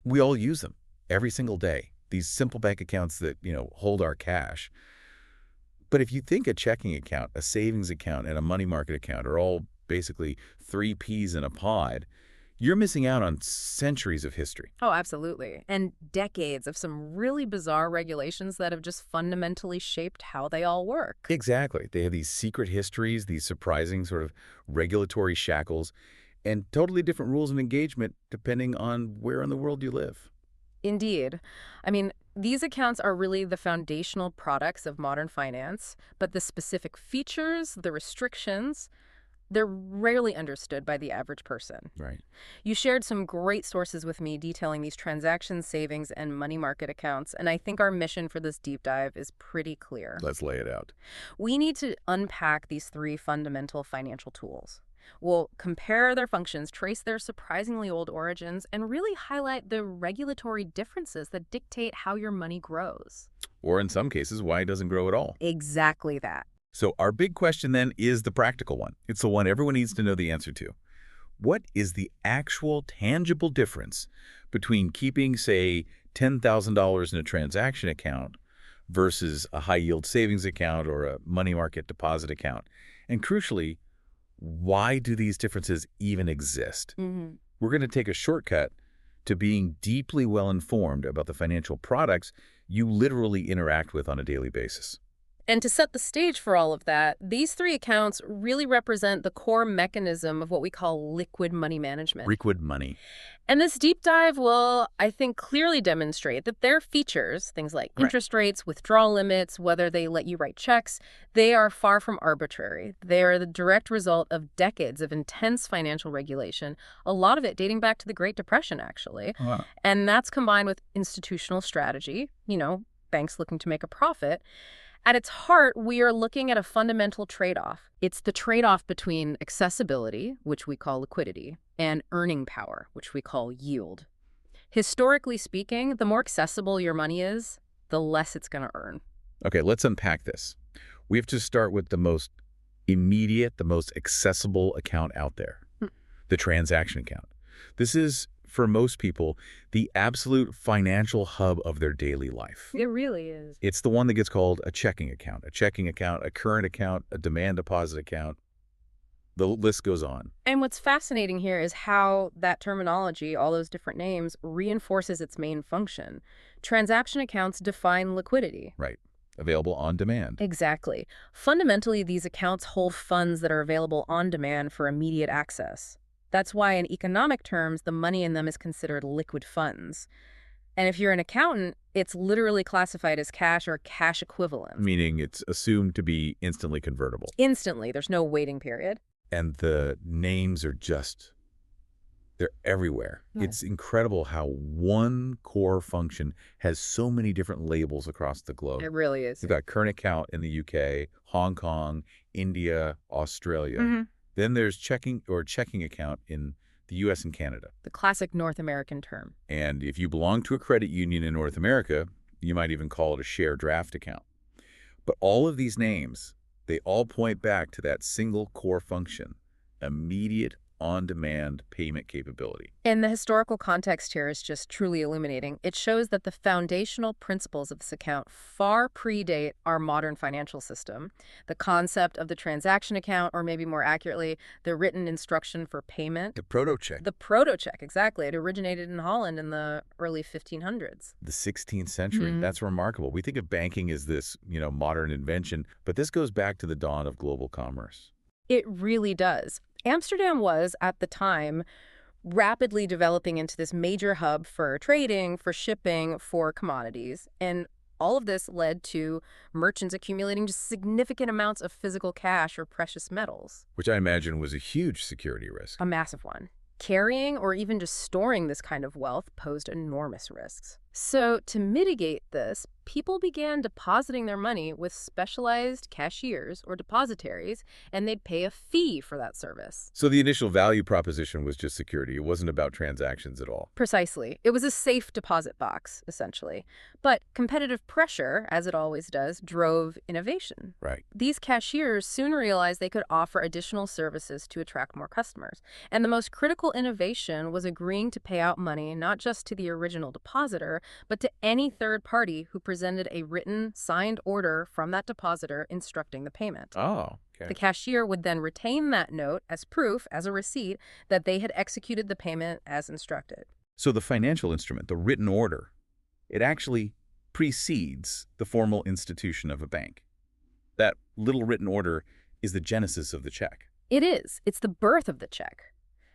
We all use them every single day. These simple bank accounts that, hold our cash. But if you think a checking account, a savings account, and a money market account are all basically three peas in a pod, you're missing out on centuries of history. Oh, absolutely. And decades of some really bizarre regulations that have just fundamentally shaped how they all work. Exactly. They have these secret histories, these surprising sort of regulatory shackles, and totally different rules of engagement depending on where in the world you live. Indeed. I mean, these accounts are really the foundational products of modern finance, but the specific features, the restrictions, they're rarely understood by the average person. Right. You shared some great sources with me detailing these transactions, savings, and money market accounts, and I think our mission for this deep dive is pretty clear. Let's lay it out. We need to unpack these three fundamental financial tools. We'll compare their functions, trace their surprisingly old origins, and really highlight the regulatory differences that dictate how your money grows. Or in some cases, why it doesn't grow at all. Exactly that. So our big question then is the practical one. It's the one everyone needs to know the answer to. What is the actual tangible difference between keeping, say, $10,000 in a transaction account versus a high-yield savings account or a money market deposit account? And crucially, why do these differences even exist? We're going to take a shortcut to being deeply well-informed about the financial products you literally interact with on a daily basis. And to set the stage for all of that, these three accounts really represent the core mechanism of what we call liquid money management. Liquid money. And this deep dive will, I think, clearly demonstrate that their features, things like interest rates, withdrawal limits, whether they let you write checks, they are far from arbitrary. They are the direct result of decades of intense financial regulation, a lot of it dating back to the Great Depression, actually. Wow. And that's combined with institutional strategy, banks looking to make a profit. At its heart, we are looking at a fundamental trade-off. It's the trade-off between accessibility, which we call liquidity, and earning power, which we call yield. Historically speaking, the more accessible your money is, the less it's going to earn. Okay, let's unpack this. We have to start with the most immediate, the most accessible account out there, the transaction account. This is, for most people, the absolute financial hub of their daily life. It really is. It's the one that gets called a checking account, a current account, a demand deposit account. The list goes on. And what's fascinating here is how that terminology, all those different names, reinforces its main function. Transaction accounts define liquidity. Right. Available on demand. Exactly. Fundamentally, these accounts hold funds that are available on demand for immediate access. That's why in economic terms, the money in them is considered liquid funds. And if you're an accountant, it's literally classified as cash or cash equivalent. Meaning it's assumed to be instantly convertible. Instantly. There's no waiting period. And the names are they're everywhere. Yeah. It's incredible how one core function has so many different labels across the globe. It really is. You've got current account in the UK, Hong Kong, India, Australia. Then there's checking account in the US and Canada. The classic North American term. And if you belong to a credit union in North America, you might even call it a share draft account. But all of these names, they all point back to that single core function, immediate on-demand payment capability. And the historical context here is just truly illuminating. It shows that the foundational principles of this account far predate our modern financial system. The concept of the transaction account, or maybe more accurately, the written instruction for payment. The proto-check. The proto-check, exactly. It originated in Holland in the early 1500s. The 16th century. That's remarkable. We think of banking as this, modern invention, but this goes back to the dawn of global commerce. It really does. Amsterdam was, at the time, rapidly developing into this major hub for trading, for shipping, for commodities. And all of this led to merchants accumulating just significant amounts of physical cash or precious metals. Which I imagine was a huge security risk. A massive one. Carrying or even just storing this kind of wealth posed enormous risks. So, to mitigate this, people began depositing their money with specialized cashiers or depositaries, and they'd pay a fee for that service. So the initial value proposition was just security. It wasn't about transactions at all. Precisely. It was a safe deposit box, essentially. But competitive pressure, as it always does, drove innovation. Right. These cashiers soon realized they could offer additional services to attract more customers. And the most critical innovation was agreeing to pay out money not just to the original depositor, but to any third party who presented a written, signed order from that depositor instructing the payment. Oh, The okay. cashier would then retain that note as proof, as a receipt, that they had executed the payment as instructed. So the financial instrument, the written order, it actually precedes the formal institution of a bank. That little written order is the genesis of the check. It is. It's the birth of the check.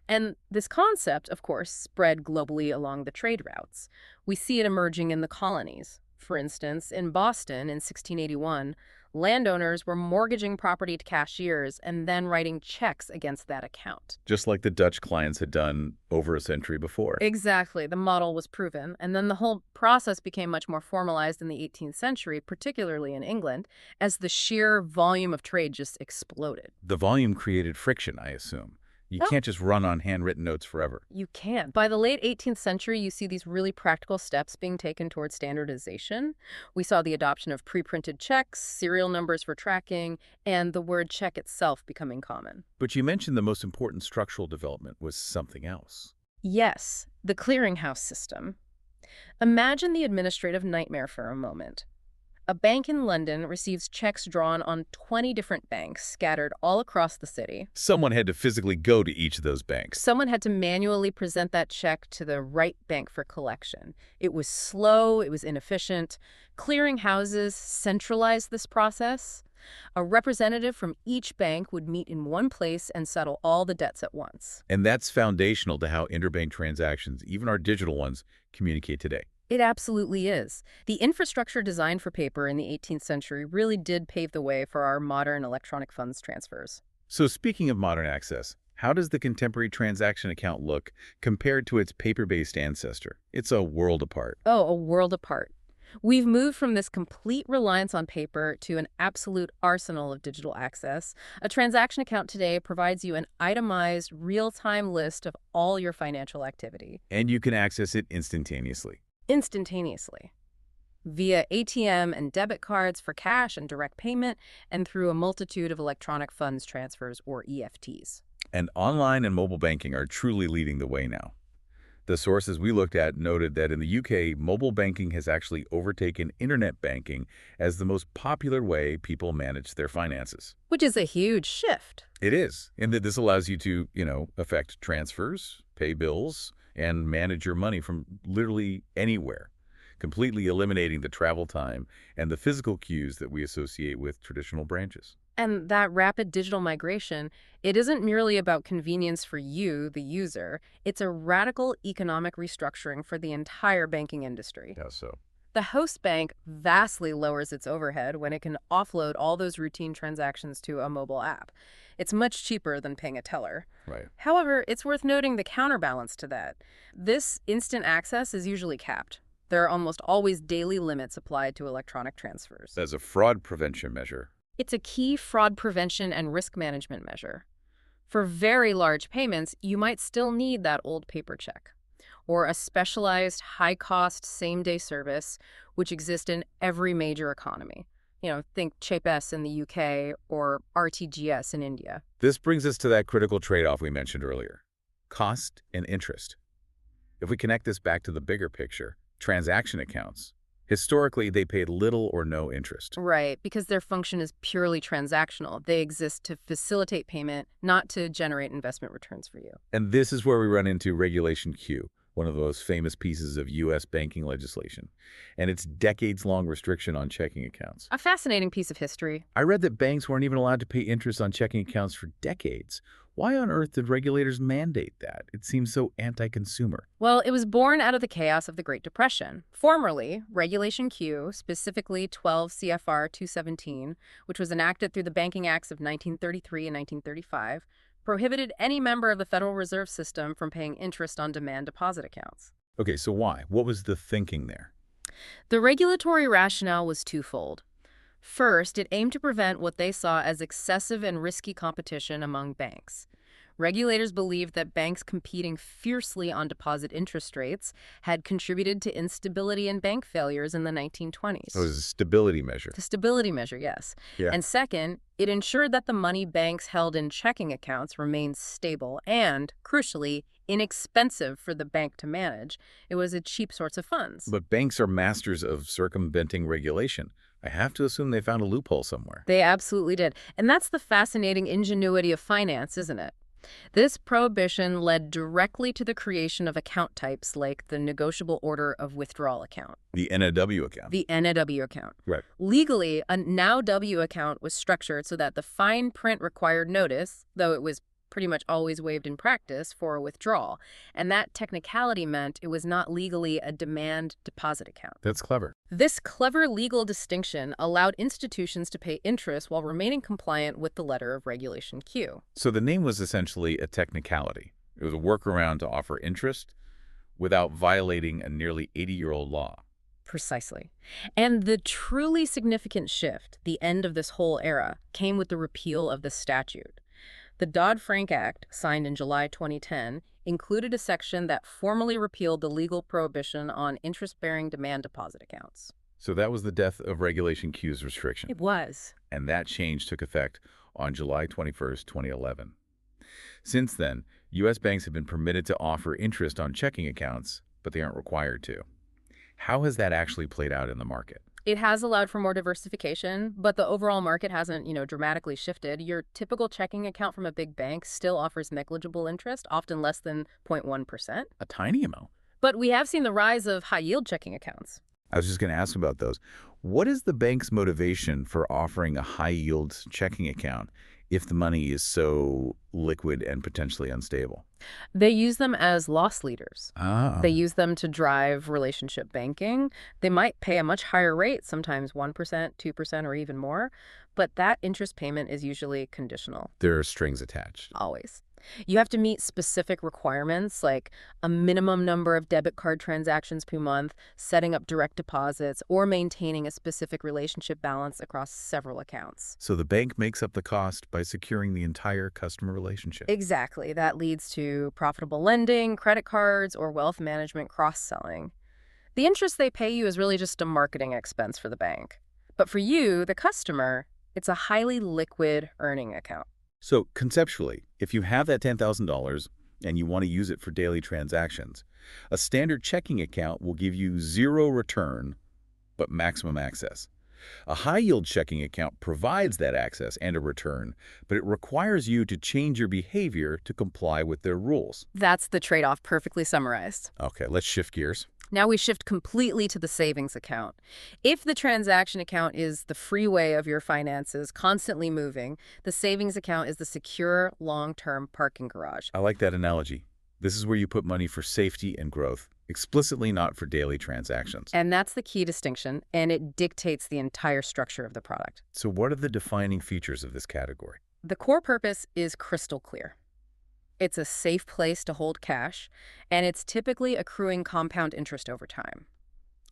And this concept, of course, spread globally along the trade routes. We see it emerging in the colonies. For instance, in Boston in 1681, landowners were mortgaging property to cashiers and then writing checks against that account. Just like the Dutch clients had done over a century before. Exactly. The model was proven. And then the whole process became much more formalized in the 18th century, particularly in England, as the sheer volume of trade just exploded. The volume created friction, I assume. You Oh. can't just run on handwritten notes forever. You can't. By the late 18th century, you see these really practical steps being taken towards standardization. We saw the adoption of pre-printed checks, serial numbers for tracking, and the word check itself becoming common. But you mentioned the most important structural development was something else. Yes, the clearinghouse system. Imagine the administrative nightmare for a moment. A bank in London receives checks drawn on 20 different banks scattered all across the city. Someone had to physically go to each of those banks. Someone had to manually present that check to the right bank for collection. It was slow, it was inefficient. Clearinghouses centralized this process. A representative from each bank would meet in one place and settle all the debts at once. And that's foundational to how interbank transactions, even our digital ones, communicate today. It absolutely is. The infrastructure designed for paper in the 18th century really did pave the way for our modern electronic funds transfers. So speaking of modern access, how does the contemporary transaction account look compared to its paper-based ancestor? It's a world apart. Oh, a world apart. We've moved from this complete reliance on paper to an absolute arsenal of digital access. A transaction account today provides you an itemized, real-time list of all your financial activity. And you can access it instantaneously. Instantaneously. Via ATM and debit cards for cash and direct payment, and through a multitude of electronic funds transfers, or EFTs. And online and mobile banking are truly leading the way now. The sources we looked at noted that in the UK, mobile banking has actually overtaken internet banking as the most popular way people manage their finances. Which is a huge shift. It is, and that this allows you to, effect transfers, pay bills, and manage your money from literally anywhere, completely eliminating the travel time and the physical cues that we associate with traditional branches. And that rapid digital migration, it isn't merely about convenience for you, the user. It's a radical economic restructuring for the entire banking industry. Yeah, so. The host bank vastly lowers its overhead when it can offload all those routine transactions to a mobile app. It's much cheaper than paying a teller. Right. However, it's worth noting the counterbalance to that. This instant access is usually capped. There are almost always daily limits applied to electronic transfers. As a fraud prevention measure. It's a key fraud prevention and risk management measure. For very large payments, you might still need that old paper check, or a specialized, high-cost, same-day service, which exists in every major economy. Think CHYSA in the UK or RTGS in India. This brings us to that critical trade-off we mentioned earlier, cost and interest. If we connect this back to the bigger picture, transaction accounts, historically, they paid little or no interest. Right, because their function is purely transactional. They exist to facilitate payment, not to generate investment returns for you. And this is where we run into Regulation Q, one of those famous pieces of U.S. banking legislation, and its decades-long restriction on checking accounts. A fascinating piece of history. I read that banks weren't even allowed to pay interest on checking accounts for decades. Why on earth did regulators mandate that? It seems so anti-consumer. Well, it was born out of the chaos of the Great Depression. Formerly, Regulation Q, specifically 12 CFR 217, which was enacted through the Banking Acts of 1933 and 1935, prohibited any member of the Federal Reserve System from paying interest on demand deposit accounts. Okay, so why? What was the thinking there? The regulatory rationale was twofold. First, it aimed to prevent what they saw as excessive and risky competition among banks. Regulators believed that banks competing fiercely on deposit interest rates had contributed to instability and bank failures in the Oh, it 1920s. was a stability measure. The stability measure, yes. Yeah. And second, it ensured that the money banks held in checking accounts remained stable and, crucially, inexpensive for the bank to manage. It was a cheap source of funds. But banks are masters of circumventing regulation. I have to assume they found a loophole somewhere. They absolutely did. And that's the fascinating ingenuity of finance, isn't it? This prohibition led directly to the creation of account types like the negotiable order of withdrawal account, The NOW account. the NOW account. Right. Legally, a NOW account was structured so that the fine print required notice, though it was pretty much always waived in practice, for a withdrawal. And that technicality meant it was not legally a demand deposit account. That's clever. This clever legal distinction allowed institutions to pay interest while remaining compliant with the letter of Regulation Q. So the name was essentially a technicality. It was a workaround to offer interest without violating a nearly 80-year-old law. Precisely. And the truly significant shift, the end of this whole era, came with the repeal of the statute. The Dodd-Frank Act, signed in July 2010, included a section that formally repealed the legal prohibition on interest-bearing demand deposit accounts. So that was the death of Regulation Q's restriction. It was. And that change took effect on July 21st, 2011. Since then, U.S. banks have been permitted to offer interest on checking accounts, but they aren't required to. How has that actually played out in the market? It has allowed for more diversification, but the overall market hasn't, dramatically shifted. Your typical checking account from a big bank still offers negligible interest, often less than 0.1%. A tiny amount. But we have seen the rise of high-yield checking accounts. I was just going to ask about those. What is the bank's motivation for offering a high-yield checking account if the money is so liquid and potentially unstable? They use them as loss leaders. Ah. They use them to drive relationship banking. They might pay a much higher rate, sometimes 1%, 2%, or even more, but that interest payment is usually conditional. There are strings attached. Always. You have to meet specific requirements like a minimum number of debit card transactions per month, setting up direct deposits, or maintaining a specific relationship balance across several accounts. So the bank makes up the cost by securing the entire customer relationship. Exactly. That leads to profitable lending, credit cards, or wealth management cross-selling. The interest they pay you is really just a marketing expense for the bank. But for you, the customer, it's a highly liquid earning account. So conceptually, if you have that $10,000 and you want to use it for daily transactions, a standard checking account will give you zero return, but maximum access. A high-yield checking account provides that access and a return, but it requires you to change your behavior to comply with their rules. That's the trade-off perfectly summarized. Okay, let's shift gears. Now we shift completely to the savings account. If the transaction account is the freeway of your finances, constantly moving, the savings account is the secure, long-term parking garage. I like that analogy. This is where you put money for safety and growth, explicitly not for daily transactions. And that's the key distinction, and it dictates the entire structure of the product. So what are the defining features of this category? The core purpose is crystal clear. It's a safe place to hold cash, and it's typically accruing compound interest over time.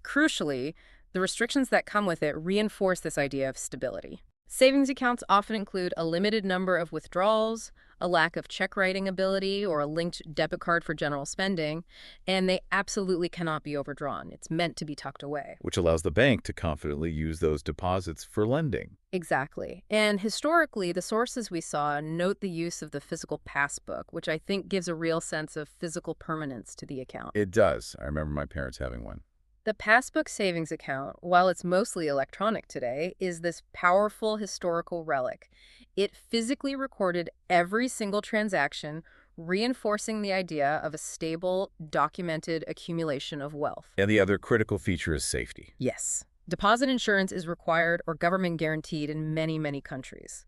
Crucially, the restrictions that come with it reinforce this idea of stability. Savings accounts often include a limited number of withdrawals, a lack of check writing ability, or a linked debit card for general spending, and they absolutely cannot be overdrawn. It's meant to be tucked away. Which allows the bank to confidently use those deposits for lending. Exactly. And historically, the sources we saw note the use of the physical passbook, which I think gives a real sense of physical permanence to the account. It does. I remember my parents having one. The passbook savings account, while it's mostly electronic today, is this powerful historical relic. It physically recorded every single transaction, reinforcing the idea of a stable, documented accumulation of wealth. And the other critical feature is safety. Yes. Deposit insurance is required or government guaranteed in many, many countries.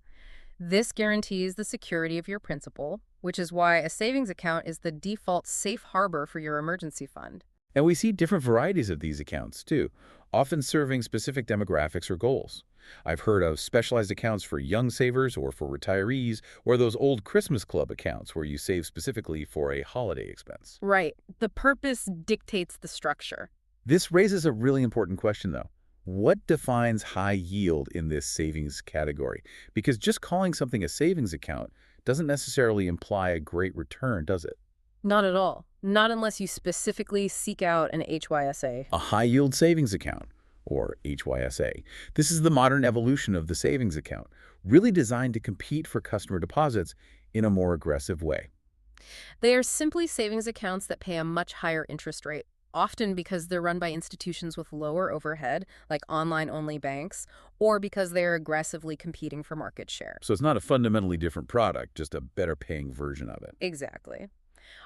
This guarantees the security of your principal, which is why a savings account is the default safe harbor for your emergency fund. And we see different varieties of these accounts, too, often serving specific demographics or goals. I've heard of specialized accounts for young savers or for retirees, or those old Christmas Club accounts where you save specifically for a holiday expense. Right. The purpose dictates the structure. This raises a really important question, though. What defines high yield in this savings category? Because just calling something a savings account doesn't necessarily imply a great return, does it? Not at all. Not unless you specifically seek out an HYSA. A high-yield savings account, or HYSA. This is the modern evolution of the savings account, really designed to compete for customer deposits in a more aggressive way. They are simply savings accounts that pay a much higher interest rate, often because they're run by institutions with lower overhead, like online-only banks, or because they're aggressively competing for market share. So it's not a fundamentally different product, just a better-paying version of it. Exactly.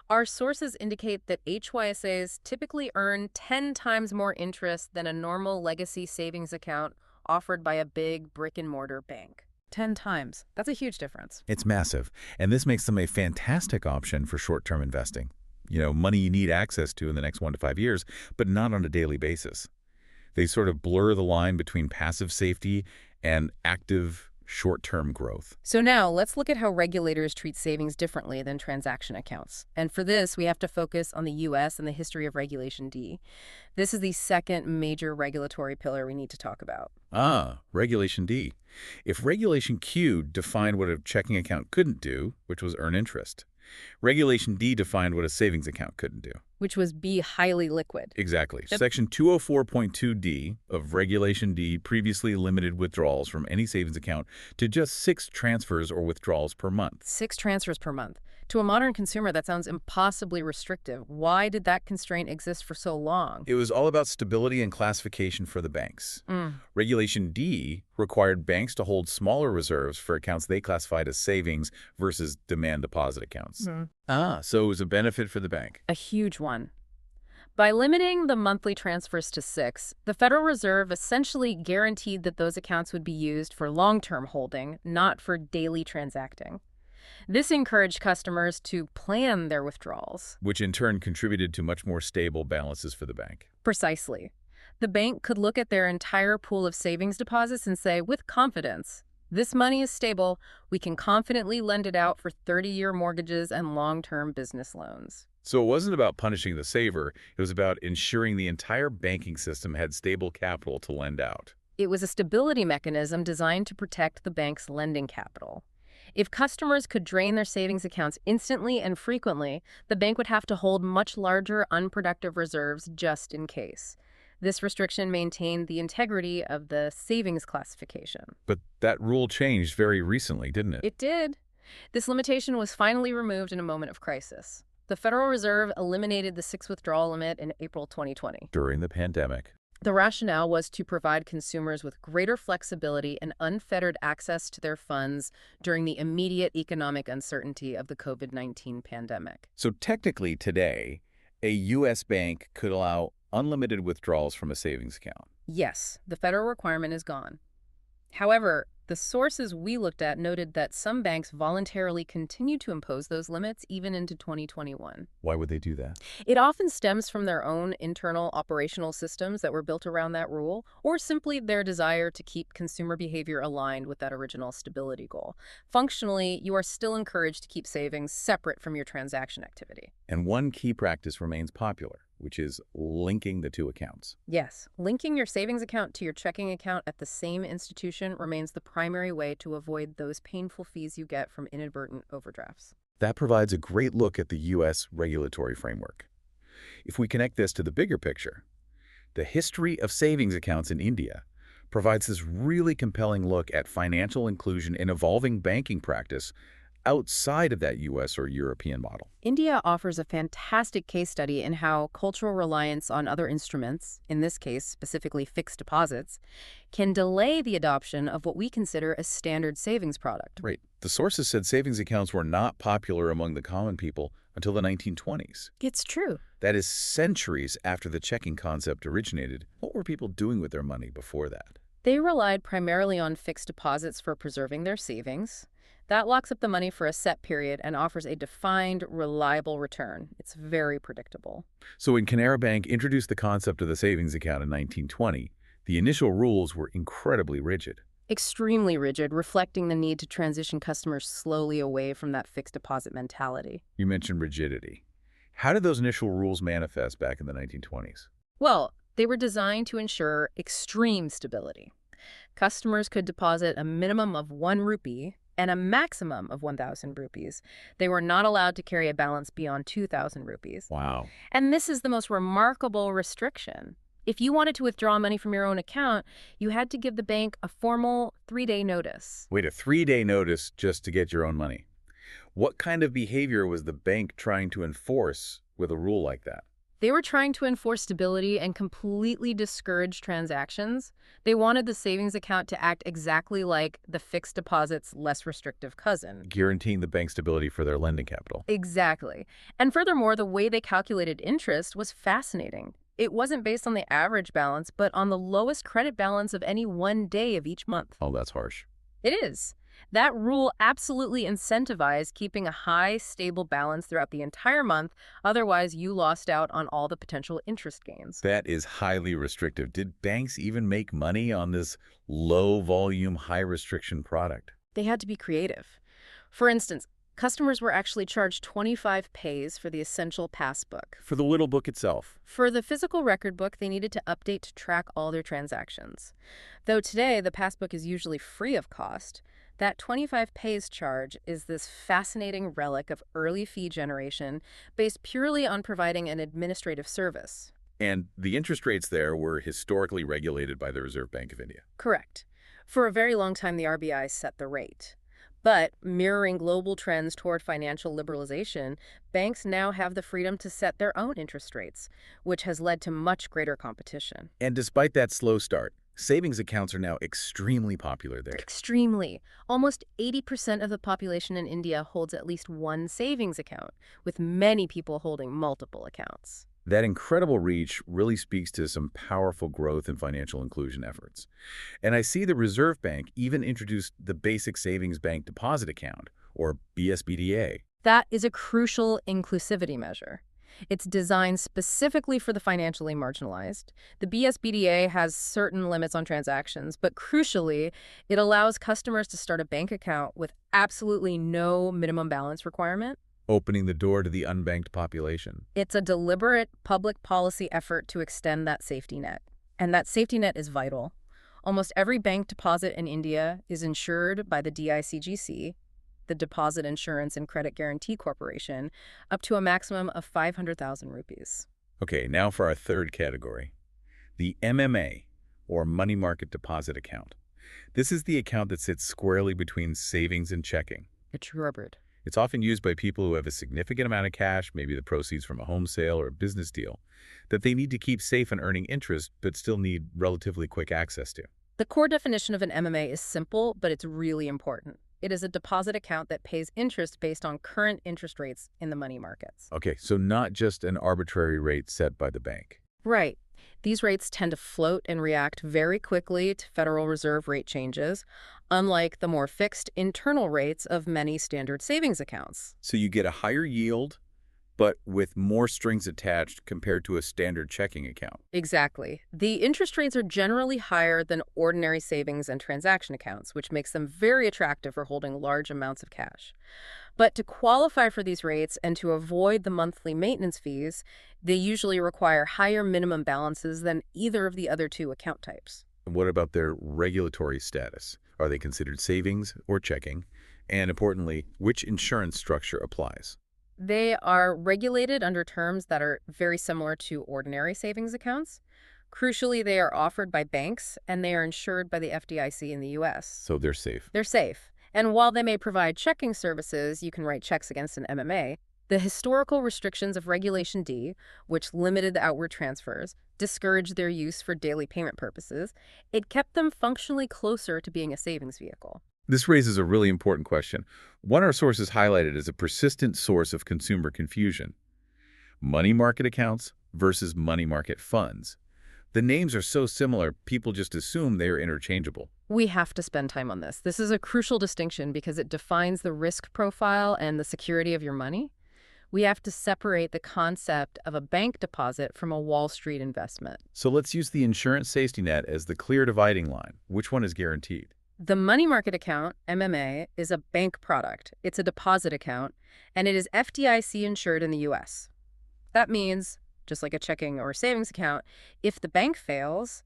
Our sources indicate that HYSAs typically earn 10 times more interest than a normal legacy savings account offered by a big brick-and-mortar bank. 10 times. That's a huge difference. It's massive, and this makes them a fantastic option for short-term investing. Money you need access to in the next 1 to 5 years, but not on a daily basis. They sort of blur the line between passive safety and active short-term growth. So now let's look at how regulators treat savings differently than transaction accounts. And for this, we have to focus on the US and the history of Regulation D. This is the second major regulatory pillar we need to talk about. Regulation D. If Regulation Q defined what a checking account couldn't do, which was earn interest, Regulation D defined what a savings account couldn't do. Which was be highly liquid. Exactly. Section 204.2D of Regulation D previously limited withdrawals from any savings account to just 6 transfers or withdrawals per month. 6 transfers per month. To a modern consumer, that sounds impossibly restrictive. Why did that constraint exist for so long? It was all about stability and classification for the banks. Regulation D required banks to hold smaller reserves for accounts they classified as savings versus demand deposit accounts. So it was a benefit for the bank. A huge one. By limiting the monthly transfers to 6, the Federal Reserve essentially guaranteed that those accounts would be used for long-term holding, not for daily transacting. This encouraged customers to plan their withdrawals. Which in turn contributed to much more stable balances for the bank. Precisely. The bank could look at their entire pool of savings deposits and say, with confidence, this money is stable. We can confidently lend it out for 30-year mortgages and long-term business loans. So it wasn't about punishing the saver. It was about ensuring the entire banking system had stable capital to lend out. It was a stability mechanism designed to protect the bank's lending capital. If customers could drain their savings accounts instantly and frequently, the bank would have to hold much larger, unproductive reserves just in case. This restriction maintained the integrity of the savings classification. But that rule changed very recently, didn't it? It did. This limitation was finally removed in a moment of crisis. The Federal Reserve eliminated the 6 withdrawal limit in April 2020. During the pandemic. The rationale was to provide consumers with greater flexibility and unfettered access to their funds during the immediate economic uncertainty of the COVID-19 pandemic. So technically today, a U.S. bank could allow unlimited withdrawals from a savings account. Yes, the federal requirement is gone. However, the sources we looked at noted that some banks voluntarily continue to impose those limits even into 2021. Why would they do that? It often stems from their own internal operational systems that were built around that rule, or simply their desire to keep consumer behavior aligned with that original stability goal. Functionally, you are still encouraged to keep savings separate from your transaction activity. And one key practice remains popular, which is linking the 2 accounts. Yes, linking your savings account to your checking account at the same institution remains the primary way to avoid those painful fees you get from inadvertent overdrafts. That provides a great look at the U.S. regulatory framework. If we connect this to the bigger picture, the history of savings accounts in India provides this really compelling look at financial inclusion and evolving banking practice outside of that U.S. or European model. India offers a fantastic case study in how cultural reliance on other instruments, in this case specifically fixed deposits, can delay the adoption of what we consider a standard savings product. Right. The sources said savings accounts were not popular among the common people until the 1920s. It's true. That is centuries after the checking concept originated. What were people doing with their money before that? They relied primarily on fixed deposits for preserving their savings. That locks up the money for a set period and offers a defined, reliable return. It's very predictable. So when Canara Bank introduced the concept of the savings account in 1920, the initial rules were incredibly rigid. Extremely rigid, reflecting the need to transition customers slowly away from that fixed deposit mentality. You mentioned rigidity. How did those initial rules manifest back in the 1920s? Well, they were designed to ensure extreme stability. Customers could deposit a minimum of 1 rupee and a maximum of 1,000 rupees. They were not allowed to carry a balance beyond 2,000 rupees. Wow. And this is the most remarkable restriction. If you wanted to withdraw money from your own account, you had to give the bank a formal 3-day notice. Wait, a 3-day notice just to get your own money. What kind of behavior was the bank trying to enforce with a rule like that? They were trying to enforce stability and completely discourage transactions. They wanted the savings account to act exactly like the fixed deposit's less restrictive cousin. Guaranteeing the bank's stability for their lending capital. Exactly. And furthermore, the way they calculated interest was fascinating. It wasn't based on the average balance, but on the lowest credit balance of any one day of each month. Oh, that's harsh. It is. That rule absolutely incentivized keeping a high, stable balance throughout the entire month. Otherwise, you lost out on all the potential interest gains. That is highly restrictive. Did banks even make money on this low-volume, high-restriction product? They had to be creative. For instance, customers were actually charged 25 pays for the essential passbook. For the little book itself. For the physical record book, they needed to update to track all their transactions. Though today, the passbook is usually free of cost, that 25 pays charge is this fascinating relic of early fee generation based purely on providing an administrative service. And the interest rates there were historically regulated by the Reserve Bank of India. Correct. For a very long time, the RBI set the rate. But mirroring global trends toward financial liberalization, banks now have the freedom to set their own interest rates, which has led to much greater competition. And despite that slow start, savings accounts are now extremely popular there. Extremely. Almost 80% of the population in India holds at least one savings account, with many people holding multiple accounts. That incredible reach really speaks to some powerful growth and financial inclusion efforts. And I see the Reserve Bank even introduced the Basic Savings Bank Deposit Account, or BSBDA. That is a crucial inclusivity measure. It's designed specifically for the financially marginalized. The BSBDA has certain limits on transactions, but crucially, it allows customers to start a bank account with absolutely no minimum balance requirement. Opening the door to the unbanked population. It's a deliberate public policy effort to extend that safety net. And that safety net is vital. Almost every bank deposit in India is insured by the DICGC, the Deposit Insurance and Credit Guarantee Corporation, up to a maximum of 500,000 rupees. Okay, now for our third category, the MMA, or Money Market Deposit Account. This is the account that sits squarely between savings and checking. It's rubbered. It's often used by people who have a significant amount of cash, maybe the proceeds from a home sale or a business deal, that they need to keep safe and earning interest, but still need relatively quick access to. The core definition of an MMA is simple, but it's really important. It is a deposit account that pays interest based on current interest rates in the money markets. Okay, so not just an arbitrary rate set by the bank. Right. These rates tend to float and react very quickly to Federal Reserve rate changes, unlike the more fixed internal rates of many standard savings accounts. So you get a higher yield, but with more strings attached compared to a standard checking account. Exactly. The interest rates are generally higher than ordinary savings and transaction accounts, which makes them very attractive for holding large amounts of cash. But to qualify for these rates and to avoid the monthly maintenance fees, they usually require higher minimum balances than either of the other two account types. What about their regulatory status? Are they considered savings or checking? And importantly, which insurance structure applies? They are regulated under terms that are very similar to ordinary savings accounts. Crucially, they are offered by banks, and they are insured by the FDIC in the US. So they're safe. They're safe. And while they may provide checking services, you can write checks against an MMA, the historical restrictions of Regulation D, which limited the outward transfers, discouraged their use for daily payment purposes. It kept them functionally closer to being a savings vehicle. This raises a really important question. One of our sources highlighted as a persistent source of consumer confusion: money market accounts versus money market funds. The names are so similar, people just assume they are interchangeable. We have to spend time on this. This is a crucial distinction because it defines the risk profile and the security of your money. We have to separate the concept of a bank deposit from a Wall Street investment. So let's use the insurance safety net as the clear dividing line. Which one is guaranteed? The money market account, MMA, is a bank product. It's a deposit account, and it is FDIC-insured in the US. That means, just like a checking or savings account, if the bank fails,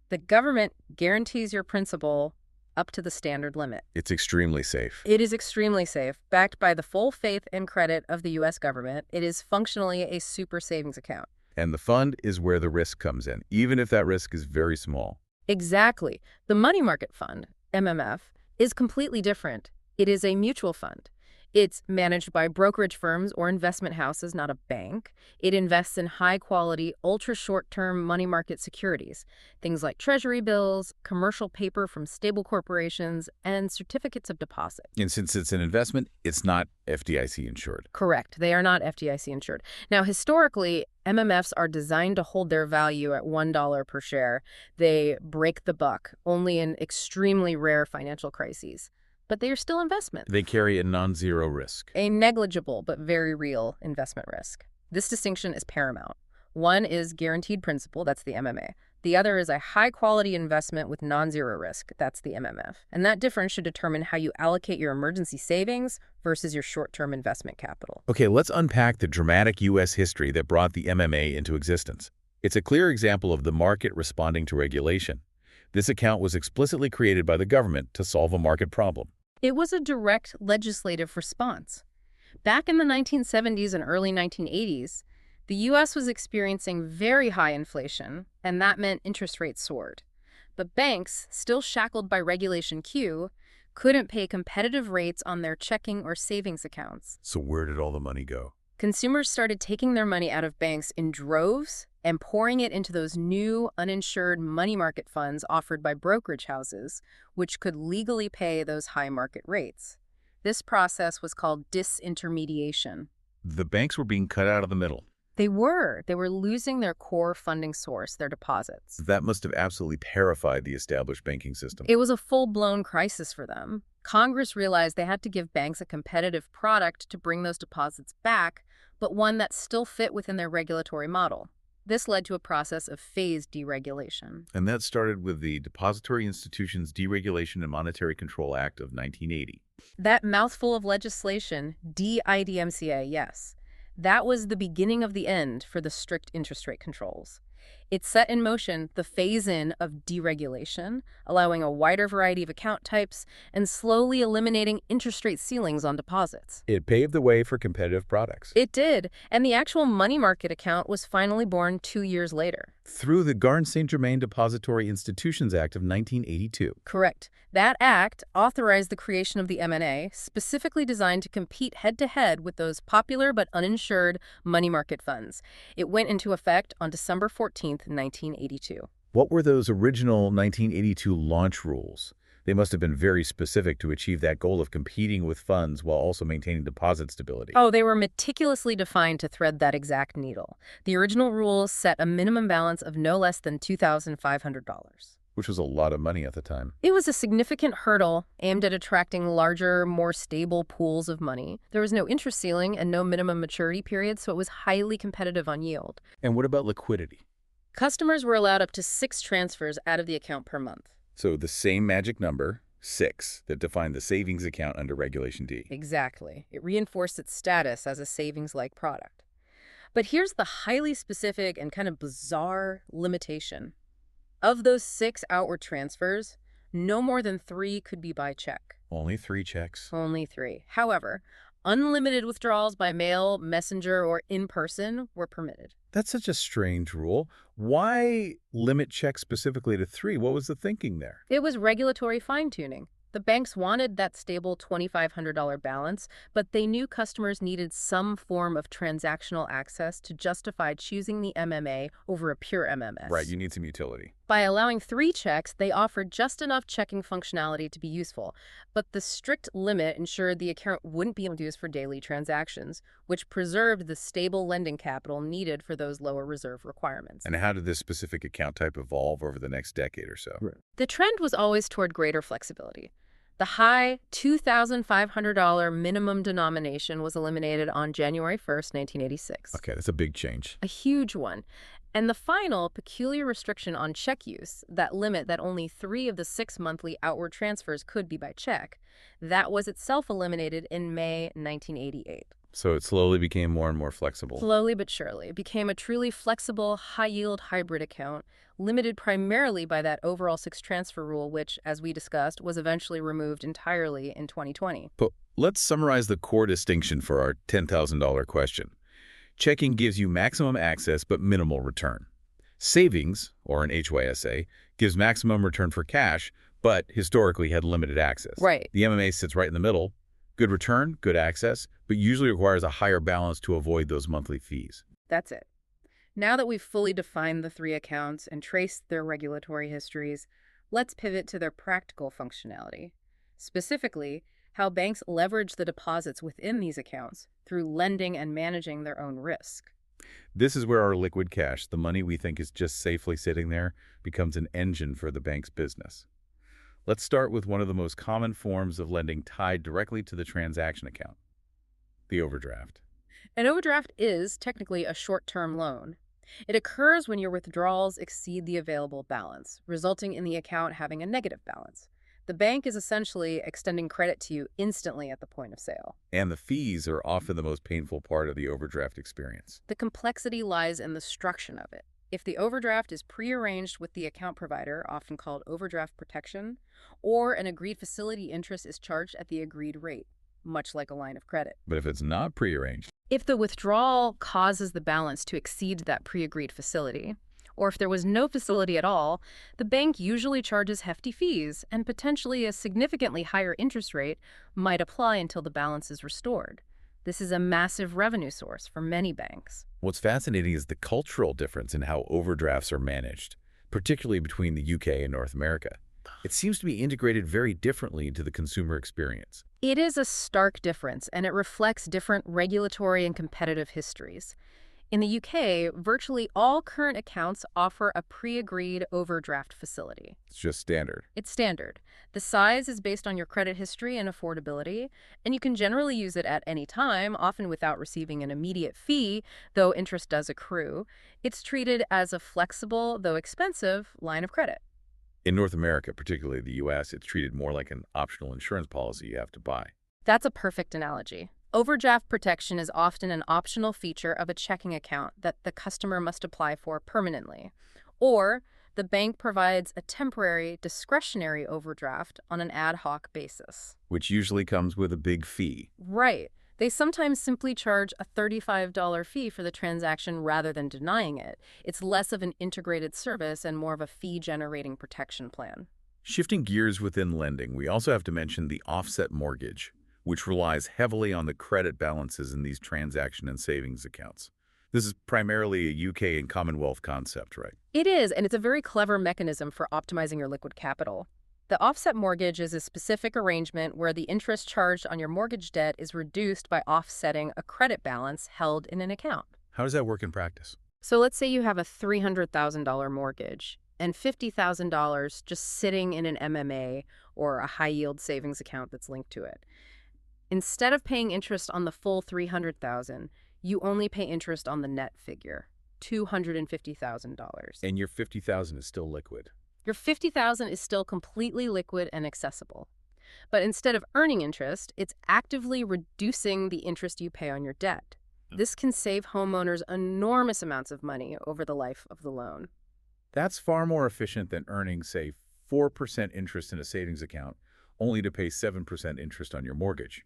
the government guarantees your principal up to the standard limit. It's extremely safe. It is extremely safe. Backed by the full faith and credit of the U.S. government, it is functionally a super savings account. And the fund is where the risk comes in, even if that risk is very small. Exactly. The money market fund, MMF, is completely different. It is a mutual fund. It's managed by brokerage firms or investment houses, not a bank. It invests in high-quality, ultra-short-term money market securities, things like treasury bills, commercial paper from stable corporations, and certificates of deposit. And since it's an investment, it's not FDIC insured. Correct. They are not FDIC insured. Now, historically, MMFs are designed to hold their value at $1 per share. They break the buck only in extremely rare financial crises. But they are still investments. They carry a non-zero risk. A negligible but very real investment risk. This distinction is paramount. One is guaranteed principal, that's the MMA. The other is a high-quality investment with non-zero risk, that's the MMF. And that difference should determine how you allocate your emergency savings versus your short-term investment capital. Okay, let's unpack the dramatic U.S. history that brought the MMA into existence. It's a clear example of the market responding to regulation. This account was explicitly created by the government to solve a market problem. It was a direct legislative response. Back in the 1970s and early 1980s, the U.S. was experiencing very high inflation, and that meant interest rates soared. But banks, still shackled by Regulation Q, couldn't pay competitive rates on their checking or savings accounts. So where did all the money go? Consumers started taking their money out of banks in droves and pouring it into those new, uninsured money market funds offered by brokerage houses, which could legally pay those high market rates. This process was called disintermediation. The banks were being cut out of the middle. They were losing their core funding source, their deposits. That must have absolutely terrified the established banking system. It was a full-blown crisis for them. Congress realized they had to give banks a competitive product to bring those deposits back, but one that still fit within their regulatory model. This led to a process of phased deregulation. And that started with the Depository Institutions Deregulation and Monetary Control Act of 1980. That mouthful of legislation, DIDMCA, yes. That was the beginning of the end for the strict interest rate controls. It set in motion the phase-in of deregulation, allowing a wider variety of account types and slowly eliminating interest rate ceilings on deposits. It paved the way for competitive products. It did, and the actual money market account was finally born 2 years later. Through the Garn-St. Germain Depository Institutions Act of 1982. Correct. That act authorized the creation of the M&A, specifically designed to compete head-to-head with those popular but uninsured money market funds. It went into effect on December 14th, 1982. What were those original 1982 launch rules? They must have been very specific to achieve that goal of competing with funds while also maintaining deposit stability. Oh, they were meticulously defined to thread that exact needle. The original rules set a minimum balance of no less than $2,500. Which was a lot of money at the time. It was a significant hurdle aimed at attracting larger, more stable pools of money. There was no interest ceiling and no minimum maturity period, so it was highly competitive on yield. And what about liquidity? Customers were allowed up to 6 transfers out of the account per month. So the same magic number, 6, that defined the savings account under Regulation D. Exactly. It reinforced its status as a savings-like product. But here's the highly specific and kind of bizarre limitation. Of those 6 outward transfers, no more than 3 could be by check. Only 3 checks. Only 3. However, unlimited withdrawals by mail, messenger, or in person were permitted. That's such a strange rule. Why limit checks specifically to 3? What was the thinking there? It was regulatory fine-tuning. The banks wanted that stable $2,500 balance, but they knew customers needed some form of transactional access to justify choosing the MMA over a pure Right, MMS. you need some utility. By allowing 3 checks, they offered just enough checking functionality to be useful, but the strict limit ensured the account wouldn't be used for daily transactions, which preserved the stable lending capital needed for those lower reserve requirements. And how did this specific account type evolve over the next decade or so? Right. The trend was always toward greater flexibility. The high $2,500 minimum denomination was eliminated on January 1st, 1986. Okay, that's a big change. A huge one. And the final peculiar restriction on check use, that limit that only 3 of the 6 monthly outward transfers could be by check, that was itself eliminated in May 1988. So it slowly became more and more flexible. Slowly but surely, it became a truly flexible, high-yield hybrid account, limited primarily by that overall 6 transfer rule, which, as we discussed, was eventually removed entirely in 2020. But let's summarize the core distinction for our $10,000 question. Checking gives you maximum access but minimal return. Savings, or an HYSA, gives maximum return for cash, but historically had limited access. Right. The MMA sits right in the middle. Good return, good access, but usually requires a higher balance to avoid those monthly fees. That's it. Now that we've fully defined the 3 accounts and traced their regulatory histories, let's pivot to their practical functionality. Specifically, how banks leverage the deposits within these accounts through lending and managing their own risk. This is where our liquid cash, the money we think is just safely sitting there, becomes an engine for the bank's business. Let's start with one of the most common forms of lending tied directly to the transaction account, the overdraft. An overdraft is technically a short-term loan. It occurs when your withdrawals exceed the available balance, resulting in the account having a negative balance. The bank is essentially extending credit to you instantly at the point of sale. And the fees are often the most painful part of the overdraft experience. The complexity lies in the structure of it. If the overdraft is prearranged with the account provider, often called overdraft protection, or an agreed facility interest is charged at the agreed rate, much like a line of credit. But if it's not prearranged, If the withdrawal causes the balance to exceed that pre-agreed facility, or if there was no facility at all, the bank usually charges hefty fees, and potentially a significantly higher interest rate might apply until the balance is restored. This is a massive revenue source for many banks. what's fascinating is the cultural difference in how overdrafts are managed, particularly between the UK and North America. It seems to be integrated very differently into the consumer experience. It is a stark difference, and it reflects different regulatory and competitive histories. In the UK, virtually all current accounts offer a pre-agreed overdraft facility. It's just standard. It's standard. The size is based on your credit history and affordability, and you can generally use it at any time, often without receiving an immediate fee, though interest does accrue. It's treated as a flexible, though expensive, line of credit. In North America, particularly the US, it's treated more like an optional insurance policy you have to buy. That's a perfect analogy. Overdraft protection is often an optional feature of a checking account that the customer must apply for permanently. Or the bank provides a temporary, discretionary overdraft on an ad hoc basis. Which usually comes with a big fee. Right. They sometimes simply charge a $35 fee for the transaction rather than denying it. It's less of an integrated service and more of a fee-generating protection plan. Shifting gears within lending, we also have to mention the offset mortgage, which relies heavily on the credit balances in these transaction and savings accounts. This is primarily a UK and Commonwealth concept, right? It is, and it's a very clever mechanism for optimizing your liquid capital. The offset mortgage is a specific arrangement where the interest charged on your mortgage debt is reduced by offsetting a credit balance held in an account. How does that work in practice? So let's say you have a $300,000 mortgage and $50,000 just sitting in an MMA or a high-yield savings account that's linked to it. Instead of paying interest on the full $300,000, you only pay interest on the net figure, $250,000. And your $50,000 is still liquid. Your $50,000 is still completely liquid and accessible. But instead of earning interest, it's actively reducing the interest you pay on your debt. This can save homeowners enormous amounts of money over the life of the loan. That's far more efficient than earning, say, 4% interest in a savings account, only to pay 7% interest on your mortgage.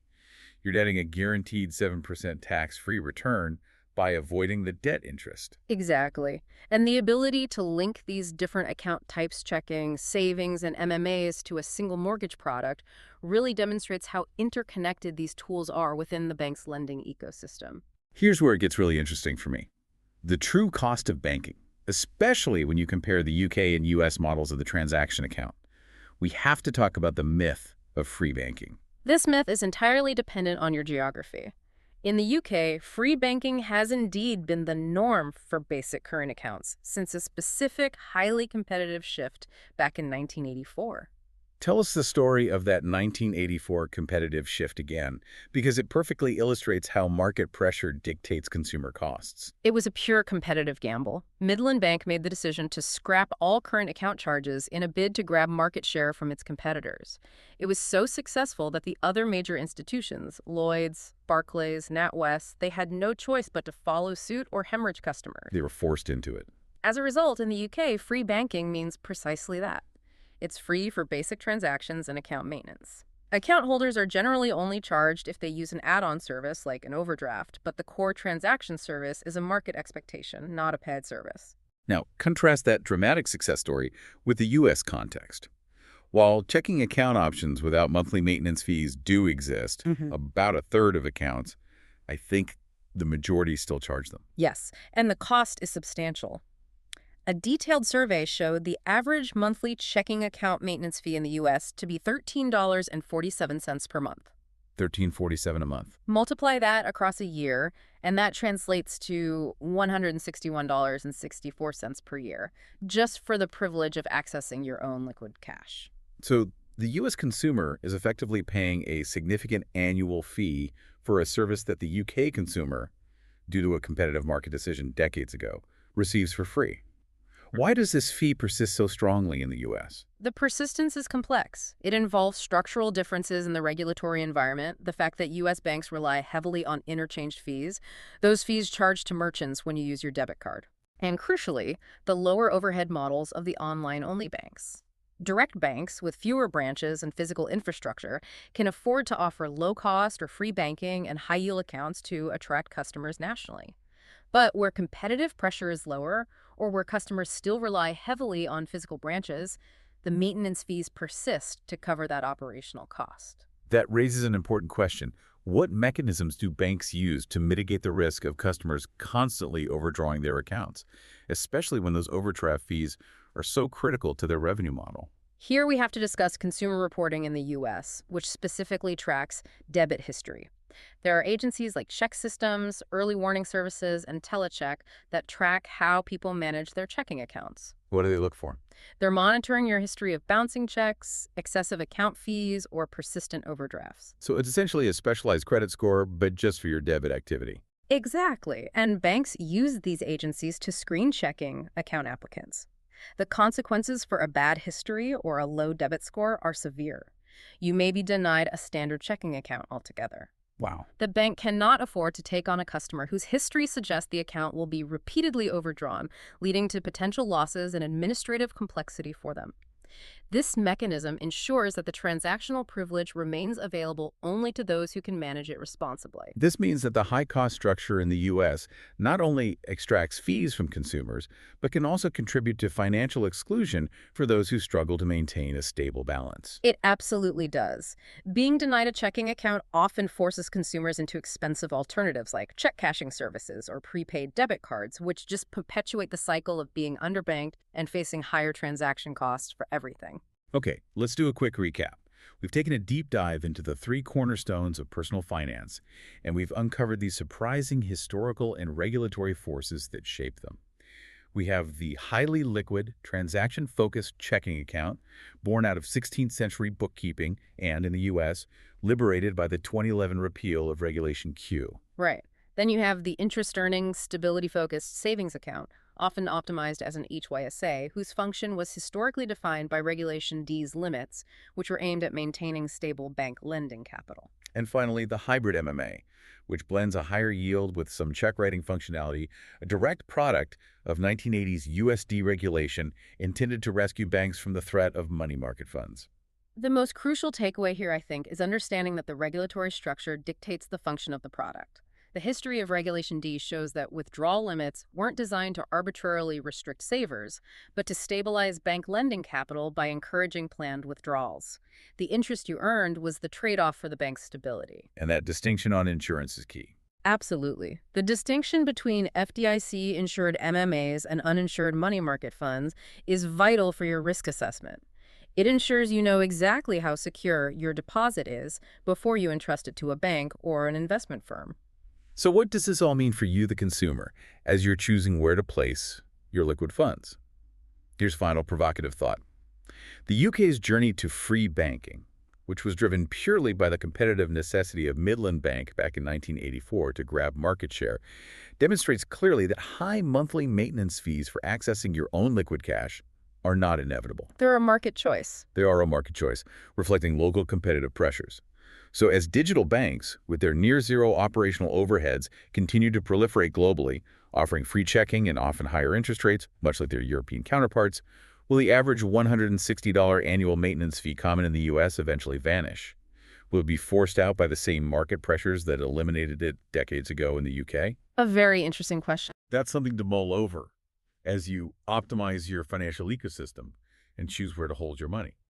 You're getting a guaranteed 7% tax-free return, by avoiding the debt interest. Exactly. And the ability to link these different account types, checking, savings, and MMAs to a single mortgage product really demonstrates how interconnected these tools are within the bank's lending ecosystem. Here's where it gets really interesting for me. The true cost of banking, especially when you compare the UK and US models of the transaction account. We have to talk about the myth of free banking. This myth is entirely dependent on your geography. In the UK, free banking has indeed been the norm for basic current accounts since a specific, highly competitive shift back in 1984. Tell us the story of that 1984 competitive shift again, because it perfectly illustrates how market pressure dictates consumer costs. It was a pure competitive gamble. Midland Bank made the decision to scrap all current account charges in a bid to grab market share from its competitors. It was so successful that the other major institutions, Lloyds, Barclays, NatWest, they had no choice but to follow suit or hemorrhage customers. They were forced into it. As a result, in the UK, free banking means precisely that. It's free for basic transactions and account maintenance. Account holders are generally only charged if they use an add-on service like an overdraft, but the core transaction service is a market expectation, not a paid service. Now, contrast that dramatic success story with the U.S. context. While checking account options without monthly maintenance fees do exist, about a third of accounts, I think the majority still charge them. Yes, and the cost is substantial. A detailed survey showed the average monthly checking account maintenance fee in the U.S. to be $13.47 per month. $13.47 a month. Multiply that across a year, and that translates to $161.64 per year, just for the privilege of accessing your own liquid cash. So the U.S. consumer is effectively paying a significant annual fee for a service that the UK consumer, due to a competitive market decision decades ago, receives for free. Why does this fee persist so strongly in the U.S.? The persistence is complex. It involves structural differences in the regulatory environment, the fact that U.S. banks rely heavily on interchange fees, those fees charged to merchants when you use your debit card, and crucially, the lower overhead models of the online-only banks. Direct banks with fewer branches and physical infrastructure can afford to offer low-cost or free banking and high-yield accounts to attract customers nationally. But where competitive pressure is lower, or where customers still rely heavily on physical branches, the maintenance fees persist to cover that operational cost. That raises an important question. What mechanisms do banks use to mitigate the risk of customers constantly overdrawing their accounts, especially when those overdraft fees are so critical to their revenue model? Here we have to discuss consumer reporting in the U.S., which specifically tracks debit history. There are agencies like check systems, early warning services, and telecheck that track how people manage their checking accounts. What do they look for? They're monitoring your history of bouncing checks, excessive account fees, or persistent overdrafts. So it's essentially a specialized credit score, but just for your debit activity. Exactly. And banks use these agencies to screen checking account applicants. The consequences for a bad history or a low debit score are severe. You may be denied a standard checking account altogether. Wow. The bank cannot afford to take on a customer whose history suggests the account will be repeatedly overdrawn, leading to potential losses and administrative complexity for them. This mechanism ensures that the transactional privilege remains available only to those who can manage it responsibly. This means that the high-cost structure in the U.S. not only extracts fees from consumers, but can also contribute to financial exclusion for those who struggle to maintain a stable balance. It absolutely does. Being denied a checking account often forces consumers into expensive alternatives like check cashing services or prepaid debit cards, which just perpetuate the cycle of being underbanked and facing higher transaction costs for everything. Okay, let's do a quick recap. We've taken a deep dive into the three cornerstones of personal finance, and we've uncovered the surprising historical and regulatory forces that shape them. We have the highly liquid, transaction-focused checking account, born out of 16th century bookkeeping and, in the U.S., liberated by the 2011 repeal of Regulation Q. Right. Then you have the interest-earning, stability-focused savings account, often optimized as an HYSA, whose function was historically defined by Regulation D's limits, which were aimed at maintaining stable bank lending capital. And finally, the hybrid MMA, which blends a higher yield with some check writing functionality, a direct product of 1980s US.The regulation intended to rescue banks from the threat of money market funds. The most crucial takeaway here, I think, is understanding that the regulatory structure dictates the function of the product. The history of Regulation D shows that withdrawal limits weren't designed to arbitrarily restrict savers, but to stabilize bank lending capital by encouraging planned withdrawals. The interest you earned was the trade-off for the bank's stability. And that distinction on insurance is key. Absolutely. The distinction between FDIC-insured MMAs and uninsured money market funds is vital for your risk assessment. It ensures you know exactly how secure your deposit is before you entrust it to a bank or an investment firm. So what does this all mean for you, the consumer, as you're choosing where to place your liquid funds? Here's final provocative thought. The UK's journey to free banking, which was driven purely by the competitive necessity of Midland Bank back in 1984 to grab market share, demonstrates clearly that high monthly maintenance fees for accessing your own liquid cash are not inevitable. They're a market choice. They are a market choice, reflecting local competitive pressures. So as digital banks, with their near-zero operational overheads, continue to proliferate globally, offering free checking and often higher interest rates, much like their European counterparts, will the average $160 annual maintenance fee common in the U.S. eventually vanish? Will it be forced out by the same market pressures that eliminated it decades ago in the UK? A very interesting question. That's something to mull over as you optimize your financial ecosystem and choose where to hold your money.